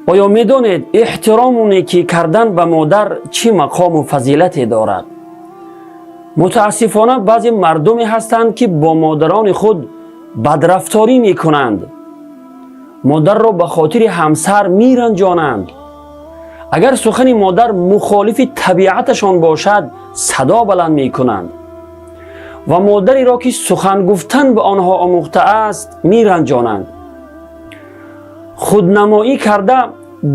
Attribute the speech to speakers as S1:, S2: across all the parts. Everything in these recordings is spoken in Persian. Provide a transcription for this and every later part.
S1: آیا میدانید احترام و نیکی کردن به مادر چه مقام و فضیلتی دارد؟ متاسفانه بعضی مردمی هستند که با مادران خود بدرفتاری می کنند. مادر را به خاطر همسر می رنجانند. اگر سخن مادر مخالف طبیعتشان باشد صدا بلند می کنند و مادری را که سخن گفتن به آنها آموخته است می رنجانند. خودنمایی کرده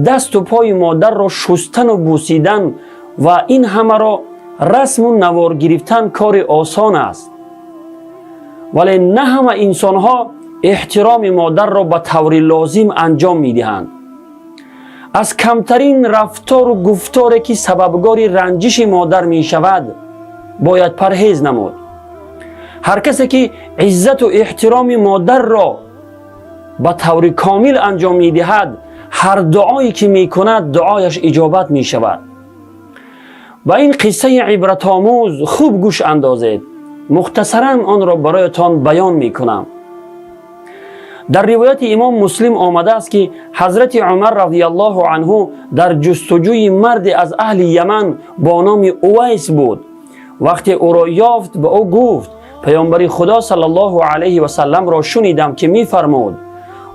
S1: دست و پای مادر را شستن و بوسیدن و این همه را رسم و نوار گرفتن کار آسان است، ولی نه همه انسان ها احترام مادر را به طور لازم انجام می دهند. از کمترین رفتار و گفتاری که سببگار رنجش مادر می شود باید پرهیز نمود. هر کسی که عزت و احترام مادر را به طور کامل انجام می دهد، هر دعایی که می کند دعایش اجابت می شود. و این قصه عبرت آموز خوب گوش اندازید. مختصرا آن را برایتان بیان می کنم. در روایت امام مسلم آمده است که حضرت عمر رضی الله عنه در جستجوی مرد از اهل یمن با نام اویس بود. وقتی او را یافت به او گفت: پیامبر خدا صلی الله علیه و سلم را شنیدم که می فرمود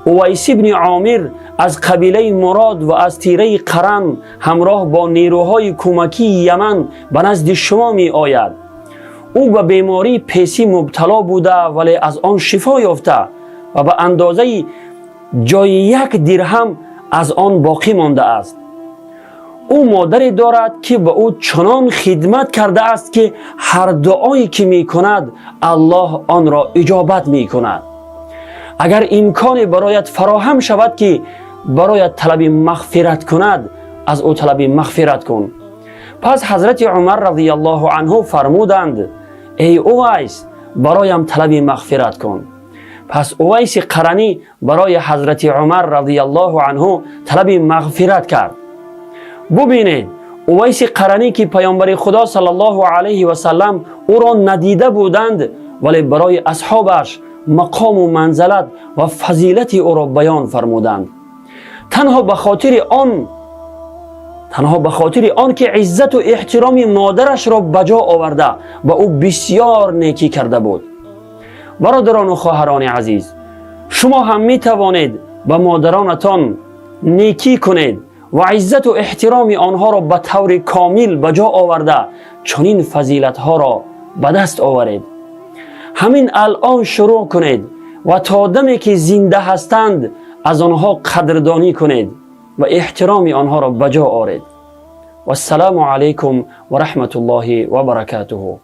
S1: اویس ابن عامر از قبیله مراد و از تیره قرن همراه با نیروهای کمکی یمن به نزد شما می آید. او به بیماری پیسی مبتلا بوده ولی از آن شفا یافته و به اندازه جای 1 درهم از آن باقی مانده است. او مادری دارد که به او چنان خدمت کرده است که هر دعایی که می کند الله آن را اجابت می کند. اگر امکانی برایت فراهم شود که برایت طلب مغفرت کند، از او طلب مغفرت کن. پس حضرت عمر رضی الله عنه فرمودند: ای اویس، برایم طلب مغفرت کن. پس اویس قرنی برای حضرت عمر رضی الله عنه طلب مغفرت کرد. ببینید، اویس قرنی که پیامبر خدا صلی الله علیه و سلم او را ندیده بودند ولی برای اصحابش مقام و منزلت و فضیلت او را بیان فرمودند. تنها به خاطر آن که عزت و احترام مادرش را بجا آورده و او بسیار نیکی کرده بود. برادران و خواهران عزیز، شما هم می توانید به مادرانتان نیکی کنید و عزت و احترام آنها را به طور کامل بجا آورده چنین فضیلت ها را به دست آورید. همین الان شروع کنید و تا دمی که زنده هستند از آنها قدردانی کنید و احترام آنها را بجا آورید. و السلام علیکم و رحمت الله و برکاته.